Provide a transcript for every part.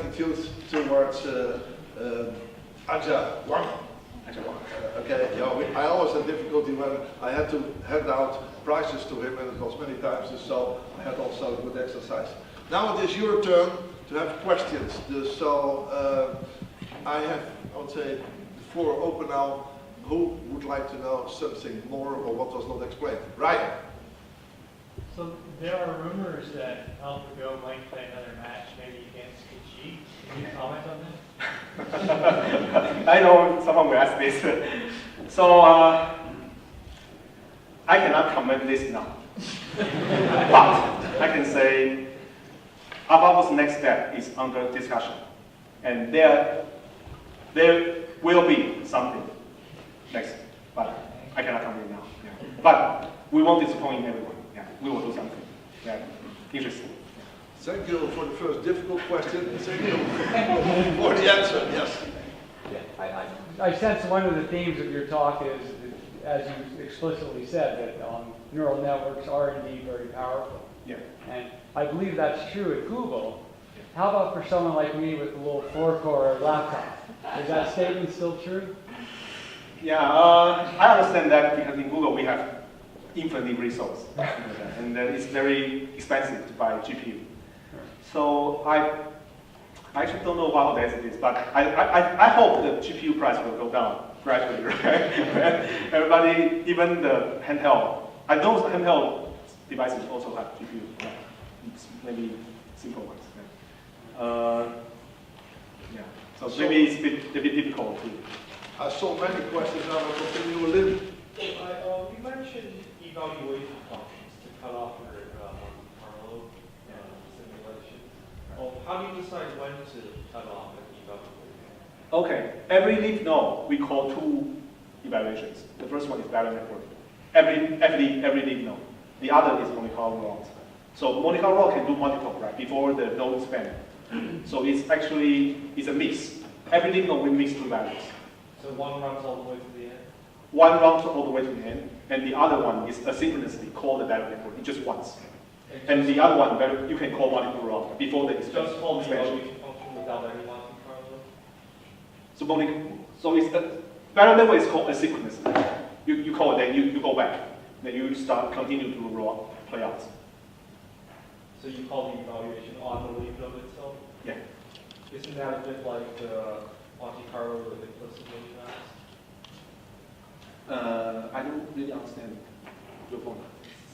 attitude towards Huang. Okay, I always had difficulty when I had to hand out prizes to him, and it was many times, so I had also a good exercise. Now it is your turn to have questions. So I would say, the floor open now. Who would like to know something more or what was not explained? Ryan. So there are rumors that AlphaGo might play another match, maybe against Kajik. Can you comment on that? I know someone will ask this. So I cannot comment this now. But I can say AlphaGo's next step is under discussion. And there will be something next, but I cannot comment now. Yeah. But we won't disappoint everyone. Yeah. We will do something. Yeah. Interesting. Thank you for the first difficult question. Thank you for the answer. Yes. Yeah, I sense one of the themes of your talk is, as you explicitly said, that neural networks are indeed very powerful. Yeah. And I believe that's true at Google. How about for someone like me with a little 4-core laptop? Is that statement still true? Yeah, I understand that because in Google we have infinite resource, and it's very expensive to buy a GPU. So I actually don't know how to answer this, but I hope the GPU price will go down gradually, right? Everybody, even the handheld, I know the handheld devices also have GPU, right? Maybe simple ones. Yeah. So maybe it's a bit difficult to. I saw many questions. Now I'll continue with Lynn. You mentioned evaluation functions to cut off your Monte Carlo simulation. How do you decide when to cut off an evaluation? Okay, every leaf node we call 2 evaluations. The first one is barrier network. Every leaf node. The other is Monte Carlo rod. So Monte Carlo rod can do multiple, right? Before the node span. So it's a mix. Every leaf node we mix 2 values. So one runs all the way to the end? One runs all the way to the end, and the other one is asynchronously called the barrier network. It just once. And the other one, you can call multiple routes before the expansion. Just call the evaluation function without any Monte Carlo? So it's the barrier network is called asynchronous. You call it, then you go back. Then you continue to roll play out. So you call the evaluation on the leaf node itself? Yeah. Isn't that a bit like Monte Carlo with implicit minimax? I don't really understand your point.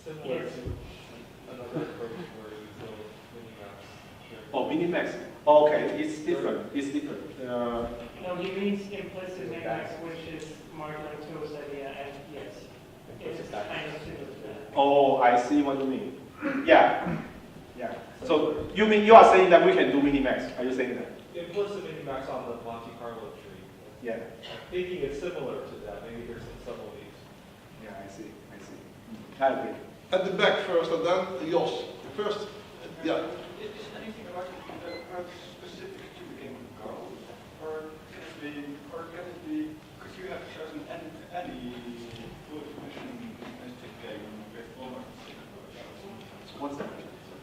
Similar to another approach where you build minimax. Oh, minimax. Oh, okay, it's different. It's different. No, he means implicit minimax, which is Mark Langto's idea, and yes, it's kind of similar to that. Oh, I see what you mean. Yeah. Yeah. So you are saying that we can do minimax? Are you saying that? Implicit minimax on the Monte Carlo tree. Yeah. I'm thinking it's similar to that. Maybe there's some subtleties. Yeah, I see. I agree. At the back first, and then Jos. First, yeah. Is anything about specific to the game Go, or can it be? Could you have chosen any fluid commission domestic game with almost What's that?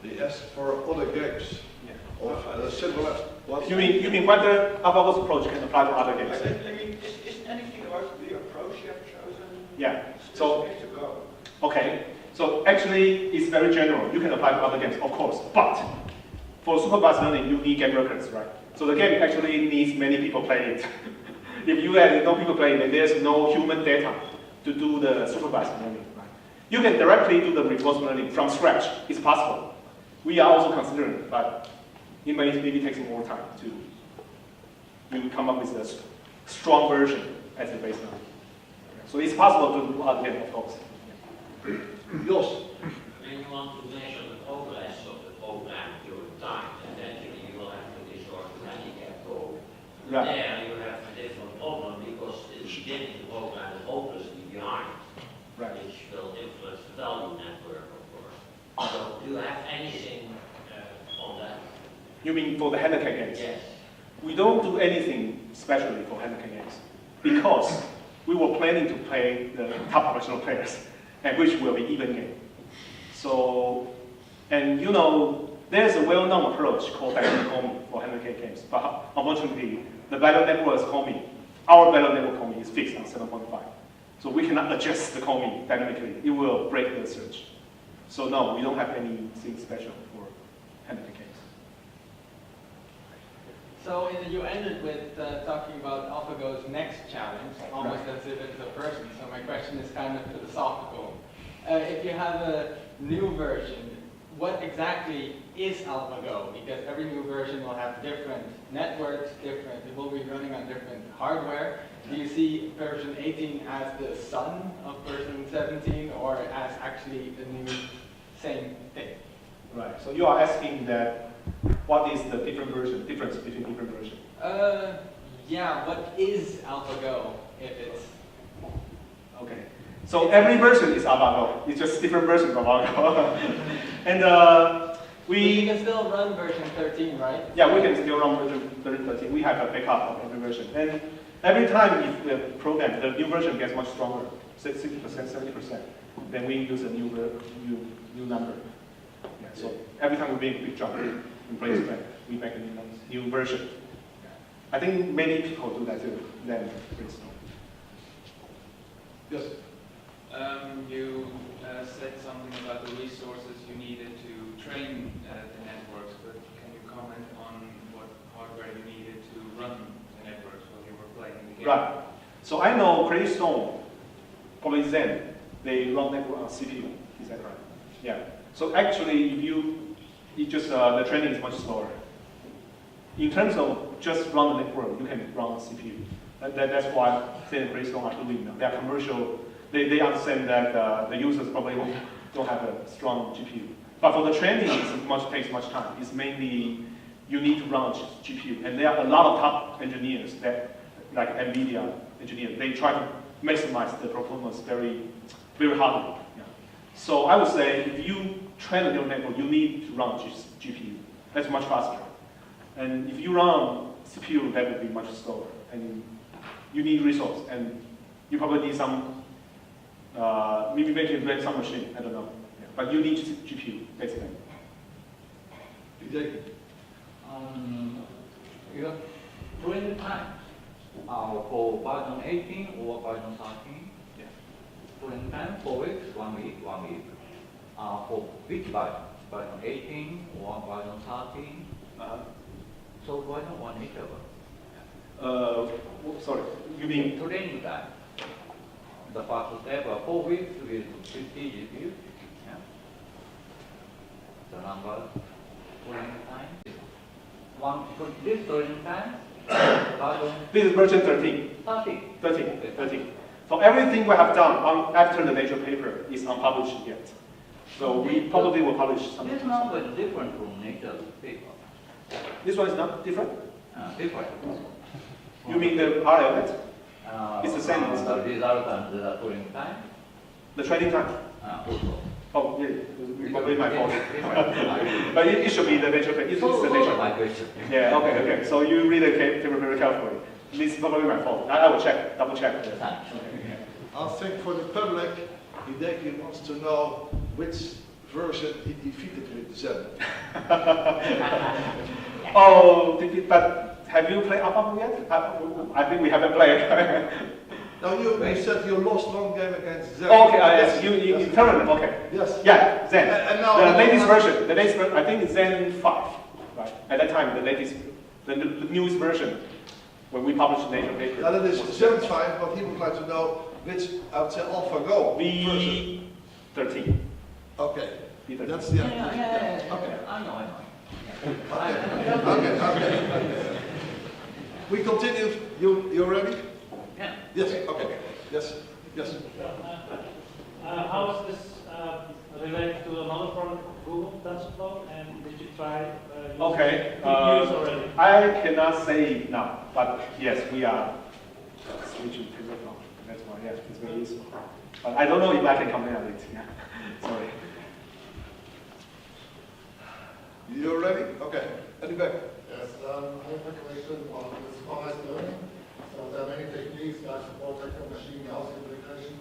He asked for other games of similar. You mean whether AlphaGo's approach can apply to other games? I mean, is anything about the approach you have chosen? Yeah. So specific to Go? okay. So actually, it's very general. You can apply to other games, of course. But for supervised learning, you need game records, right? So the game actually needs many people play it. If you have no people playing it, there's no human data to do the supervised learning. Right? You can directly do the reinforcement learning from scratch. It's possible. We are also considering it, but it maybe takes more time to come up with a strong version as a baseline. So it's possible to do other games, of course. Jos. When you want to measure the progress of the program during time, eventually you will have to resort to handicap code. Right. There you have a different problem because the beginning of the program is hopelessly behind, Right. which will influence the value network, of course. So do you have anything on that? You mean for the handicap games? Yes. We don't do anything specially for handicap games because we were planning to play the top professional players, and which will be even game. So, and you know, there's a well-known approach called dynamic homing for 100K games, but unfortunately, the battle network homing, our battle network homing is fixed on 7.5. So we cannot adjust the homing dynamically. It will break the search. So no, we don't have anything special for 100K games. So you ended with talking about AlphaGo's next challenge, almost as if it's a person. So my question is kind of philosophical. If you have a new version, what exactly is AlphaGo? Because every new version will have different networks, it will be running on different hardware. Do you see version 18 as the son of version 17 or as actually the new same thing? Right, so you are asking that what is the difference between different versions? Yeah, what is AlphaGo if it's... Okay, so every version is AlphaGo. It's just different versions of AlphaGo. And you can still run version 13, right? Yeah, we can still run version 13. We have a backup of every version. And every time if the program, the new version gets much stronger, 60%, 70%, then we use a new number. Yeah, so every time we make a big jump in place, we make a new version. I think many people do that too, then brainstorm. Yes. You said something about the resources you needed to train the networks, but can you comment on what hardware you needed to run the networks while you were playing the game? Right. So I know Greystone, probably Zen, they run network on CPU. Is that right? Yeah. So actually, if you just the training is much slower. In terms of just run the network, you can run on CPU. That's why Zen and Greystone are doing now. They are commercial. They understand that the users probably don't have a strong GPU. But for the training, it takes much time. It's mainly you need to run GPU. And there are a lot of top engineers that, like NVIDIA engineers, they try to maximize the performance very, very hardly. Yeah. So I would say if you train a neural network, you need to run GPU. That's much faster. And if you run CPU, that would be much slower. And you need resource, and you probably need some, maybe they can run some machine, I don't know. Yeah. But you need GPU, basically. Exactly. Your training time for version 18 or version 13? Yeah. Training time 4 weeks, 1 week, 1 week. For which version? Version 18 or version 13? So version 1 interval. Sorry, you mean? Training time. The first step 4 weeks with 50 GPU. Yeah. The number training time. This training time. This is version 13. 13. So everything we have done after the Nature paper is unpublished yet. So we probably will publish some. This number is different from Nature paper. This one is not different? Different. You mean the R element? It's the same. The result and the training time? The training time? Also. Oh, yeah, probably my fault. But it should be the Nature paper. It's the Nature. My question. Yeah, okay. So you read the paper very carefully. This is probably my fault. I will check, double check. I think for the public, Hideki wants to know which version he defeated with Zen. Oh, but have you played AlphaGo yet? I think we haven't played. No, you said you lost one game against Zen. Oh, okay, yes, you tournament, okay. Yes. Yeah, Zen. And now the latest version, I think it's Zen 5, right? At that time, the newest version, when we published the Nature paper. Now that is Zen 5, but he would like to know which, I would say, AlphaGo version. V13. Okay. V13. That's the answer. Yeah. Okay. I know. Okay. We continue. You ready? Yeah. Yes. Okay. Yes. How is this related to another product, Google TensorFlow, and did you try Okay. use already? I cannot say now, but yes, we are switching to TensorFlow. That's why, yeah, it's very useful. But I don't know if I can comment on it. Yeah. Sorry. You ready? Okay. Eddie Beck. Yes, I have a question on this supervised learning. So there are many techniques like support vector machine, Gauss integration.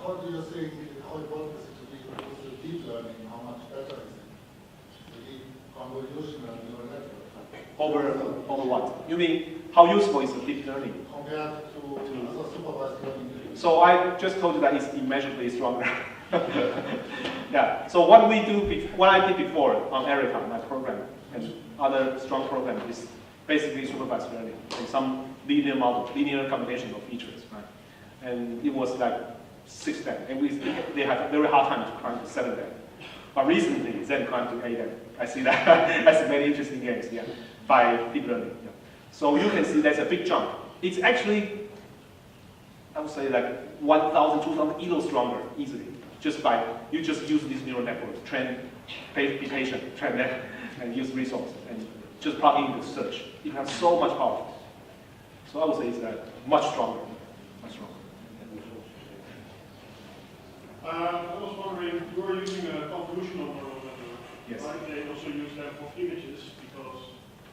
How do you think, how important is it to be with deep learning? How much better is it? convolution and neural network. Over what? You mean how useful is the deep learning? Compared to other supervised learning. So I just told you that it's immeasurably stronger. Yeah. So what I did before on Erica, my program, and other strong programs is basically supervised learning and some linear model, linear combination of features, right? And it was like 6 steps, and they had a very hard time to climb to 7 steps. But recently, then climbed to 8 steps. I see that as very interesting games, yeah, by deep learning. Yeah. So you can see that's a big jump. It's actually, I would say like 1,000, 2,000 elo stronger easily, just by, you just use this neural network, be patient, train them, and use resources, and just plug in the search. You have so much power. So I would say it's much stronger, much stronger. I was wondering, you are using a convolutional neural network, yes. Right? They also use them for images because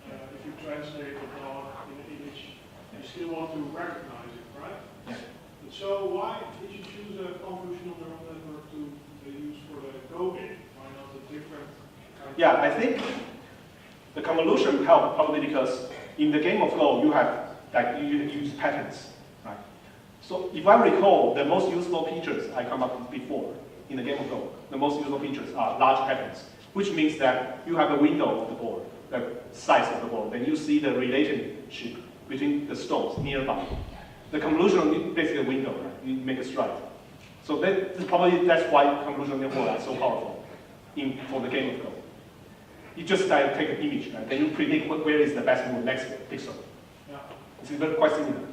if you translate a dog in an image, you still want to recognize it, right? Yeah. So why did you choose a convolutional neural network to use for the Go game? Why not a different kind of... Yeah, I think the convolution helped probably because in the game of Go, you have, like, you use patterns, right? So if I recall, the most useful features I come up with before in the game of Go, the most useful features are large patterns, which means that you have a window of the board, the size of the board, then you see the relationship between the stones nearby. The convolution is basically a window, right? You make a stride. So that's why convolutional networks are so powerful for the game of Go. You just take an image, right? Then you predict where is the best move next pixel. Yeah. It's quite similar.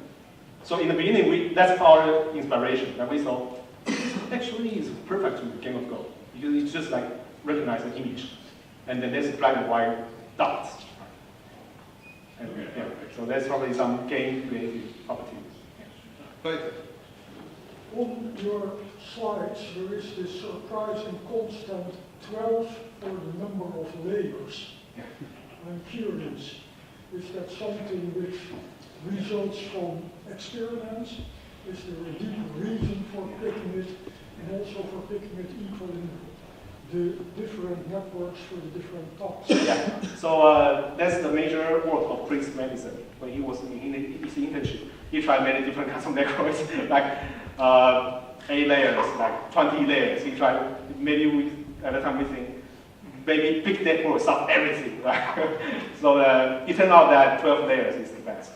So in the beginning, that's our inspiration. And we thought, actually, it's perfect to the game of Go because it's just like recognize an image, and then there's black and white dots. And, yeah, so that's probably some game creative properties. Right. On your slides, there is this surprising constant 12 for the number of layers. Yeah. I'm curious, is that something which results from experiments? Is there a deep reason for picking it, and also for picking it equaling the different networks for the different tasks? Yeah, so that's the major work of Prince Madison when he was in his internship. He tried many different kinds of networks, like 8 layers, like 20 layers. He tried, maybe at the time we think, maybe big networks solve everything, right? So it turned out that 12 layers is the best.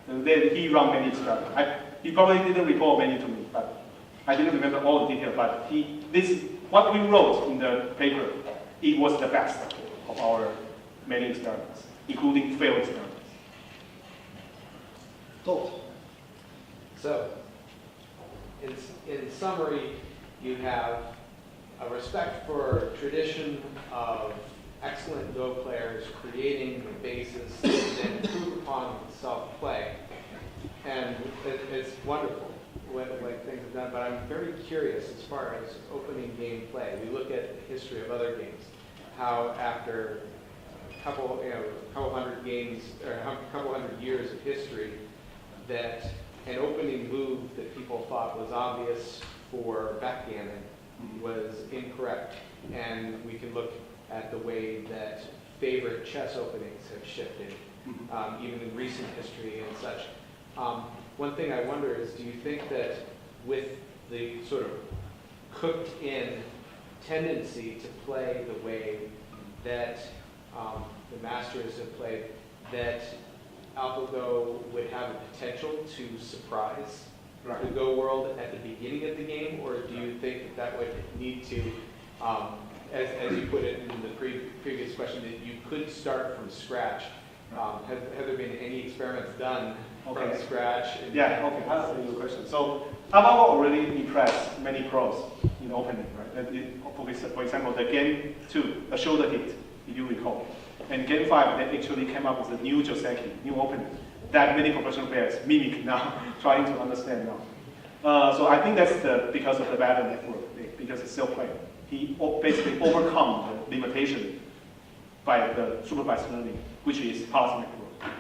And then he ran many experiments. He probably didn't report many to me, but I didn't remember all the details, but what we wrote in the paper, it was the best of our many experiments, including failed experiments. Todd. So, in summary, you have a respect for tradition of excellent Go players creating the basis to then improve upon self-play. And it's wonderful what things have done, but I'm very curious as far as opening game play. We look at the history of other games, how after a couple hundred games, or a couple hundred years of history, that an opening move that people thought was obvious for backgammon was incorrect. And we can look at the way that favorite chess openings have shifted, even in recent history and such. One thing I wonder is, do you think that with the sort of cooked-in tendency to play the way that the masters have played, that AlphaGo would have a potential to surprise the Go world at the beginning of the game, or do you think that would need to, as you put it in the previous question, that you could start from scratch? Have there been any experiments done from scratch? Yeah, okay, I'll answer your question. So AlphaGo already impressed many pros in opening, right? For example, the game 2, the shoulder hit, if you recall. And game 5, they actually came up with a new Joseki, new opening, that many professional players mimic now, trying to understand now. So I think that's because of the better network, because it's self-play. He basically overcome the limitation by the supervised learning, which is parse network.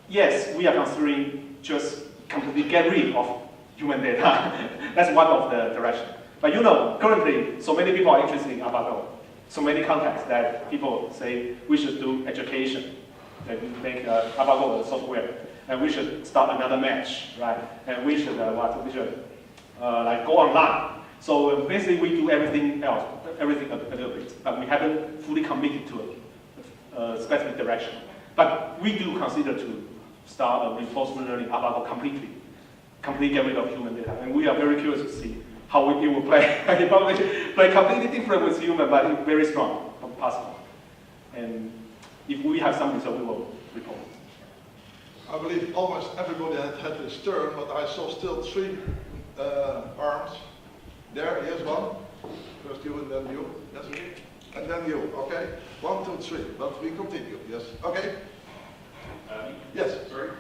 Yes, we are considering just completely get rid of human data. That's one of the directions. But currently, so many people are interested in AlphaGo. so many contexts that people say we should do education, that we make AlphaGo software, and we should start another match, right? And we should like go online. So basically, we do everything else, everything a little bit, but we haven't fully committed to a specific direction. But we do consider to start a reinforcement learning AlphaGo completely get rid of human data, and we are very curious to see how it will play. It probably play completely different with human, but very strong, possible. And if we have some result, we will report. I believe almost everybody had his turn, but I saw still 3 arms. There, here's one. First you and then you. Yes, and then you. Okay. 1, 2, 3. But we continue. Yes. Okay. Yes. Sorry.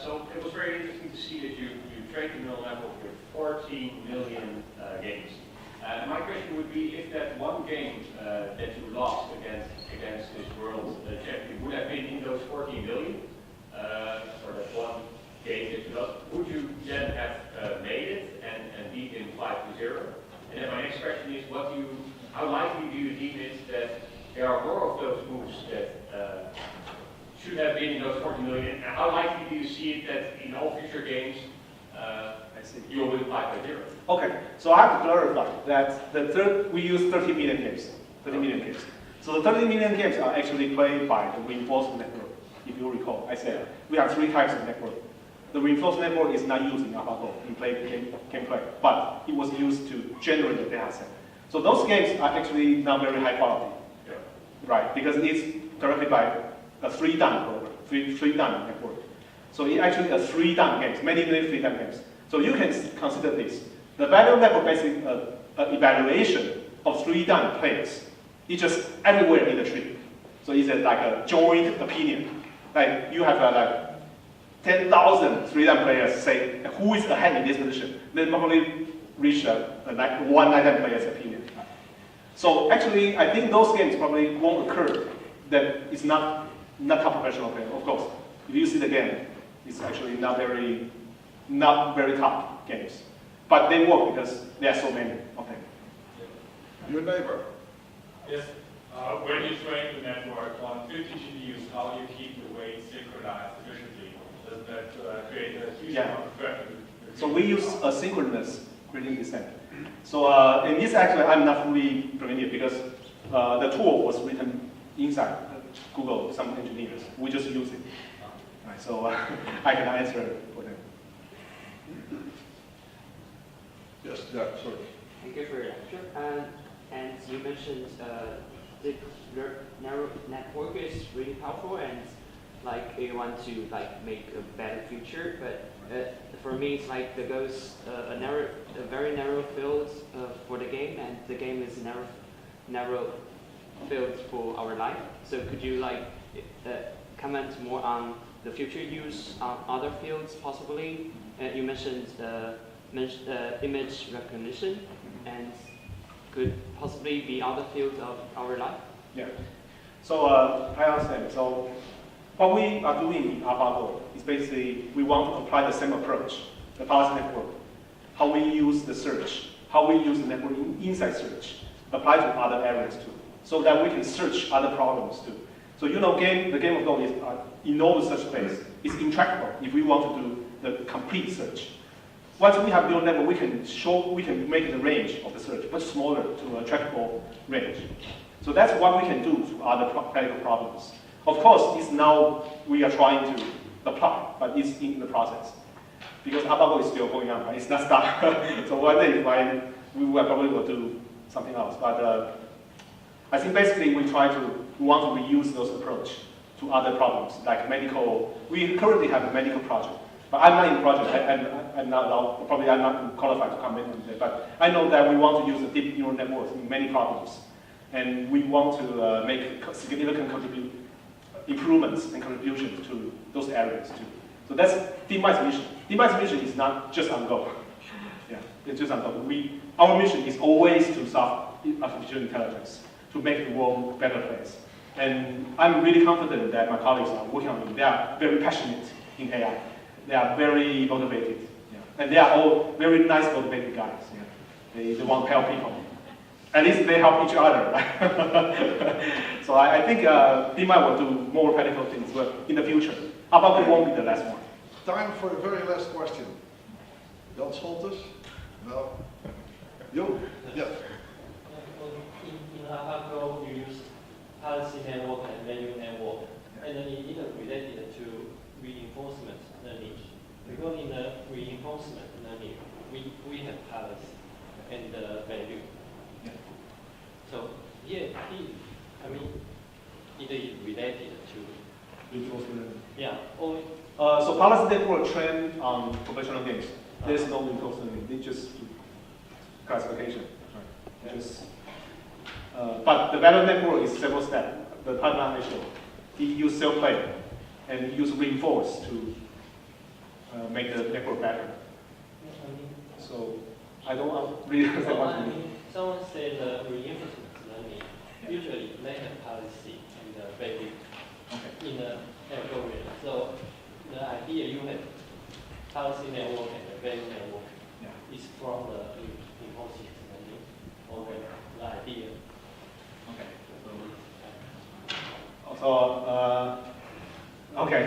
So it was very interesting to see that you trained the neural network with 14 million games. My question would be, if that one game that you lost against this world champion would have been in those 14 million, or that one game that you lost, would you then have made it and beat him 5-0? And then my next question is, how likely do you deem it that there are more of those moves that should have been in those 40 million? And how likely do you see it that in all future games you'll win 5-0? Okay, so I have to clarify that we use 30 million games. 30 million games. So the 30 million games are actually played by the reinforcement network. If you recall, I said we have 3 types of network. The reinforcement network is not used in AlphaGo in gameplay, but it was used to generate the data set. So those games are actually not very high quality, right? Because it's directed by a 3-dan program, 3-dan network. So it actually a 3-dan games, many 3-dan games. So you can consider this. The value network basically an evaluation of 3-dan players. It's just everywhere in the tree. So it's like a joint opinion. Like you have like 10,000 3-dan players say who is ahead in this position. Then probably reach like one 9-dan player's opinion. So actually, I think those games probably won't occur. That it's not top professional game, of course. If you see the game, it's actually not very top games. But they work because there are so many of them. Your neighbor. Yes. When you train the network on 50 GPUs, how do you keep the weight synchronized efficiently? Does that create a huge amount of traffic? So we use asynchronous gradient descent. So in this actually, I'm not fully familiar because the tool was written inside Google, some engineers. We just use it. Right, so I can answer for them. Yes, yeah, sorry. Thank you for your lecture. And you mentioned deep neural network is really powerful, and like you want to like make a better future. But for me, it's like the goes a very narrow field for the game, and the game is narrow field for our life. So could you like comment more on the future use on other fields possibly? You mentioned image recognition, and could possibly be other fields of our life. Yeah. So I understand. So what we are doing in AlphaGo is basically we want to apply the same approach, the policy network, how we use the search, how we use the network inside search, apply to other areas too, so that we can search other problems too. So you know, the game of Go is enormous search space. It's intractable if we want to do the complete search. Once we have neural network, we can make the range of the search much smaller to a tractable range. So that's what we can do to other practical problems. Of course, it's now we are trying to apply, but it's in the process. Because AlphaGo is still going on, right? It's not stopped. So one day we will probably will do something else. But I think basically we want to reuse those approach to other problems, like medical. We currently have a medical project. But I'm not in the project, I'm not allowed, probably I'm not qualified to comment on that. But I know that we want to use the deep neural networks in many problems. And we want to make significant improvements and contributions to those areas too. So that's DeepMind's mission. DeepMind's mission is not just on Go. Yeah, it's just on Go. Our mission is always to solve artificial intelligence, to make the world a better place. And I'm really confident that my colleagues are working on it. They are very passionate in AI. They are very motivated, yeah. And they are all very nice, motivated guys. Yeah. They want to help people. At least they help each other. So I think DeepMind will do more practical things in the future. AlphaGo won't be the last one. Time for the very last question. Jan Scholtes? No. You? Yes. In AlphaGo, you use policy network and value network, and then it is related to reinforcement learning. Because in the reinforcement learning, we have policy and value. Yeah. So here, I mean, it is related to reinforcement learning. Yeah. So policy network trained on professional games. There's no reinforcement learning. They just do classification. Right. Just. But the value network is several steps. The pipeline I showed. He used self-play and he used reinforce to make the network better. So I don't really understand what you mean. Someone said the reinforcement learning, usually they have policy and value in the algorithm. So the idea you have policy network and the value network is from the reinforcement learning or the idea.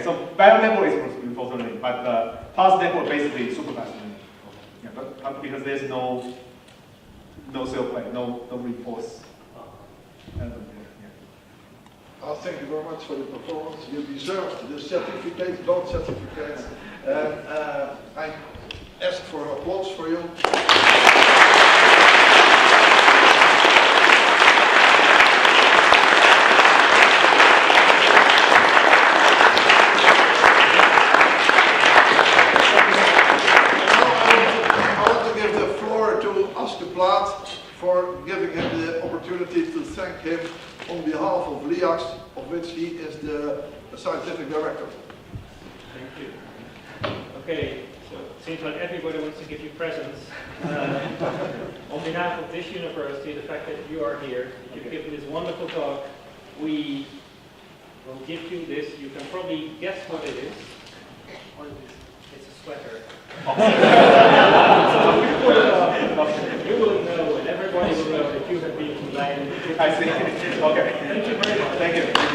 So value network is reinforcement learning, but the policy network basically is supervised learning. Yeah, but because there's no self-play, no reinforce. Thank you very much for the performance. You deserved the certificate, both certificates. I ask for applause for you. For giving him the opportunity to thank him on behalf of LIAX, of which he is the scientific director. Thank you. Okay, so it seems like everybody wants to give you presents. On behalf of this university, the fact that you are here, you've given this wonderful talk, we will give you this. You can probably guess what it is. What is this? It's a sweater. So you put it on, you will know, and everybody will know that you have been to Leiden. I see. Okay. Thank you very much. Thank you.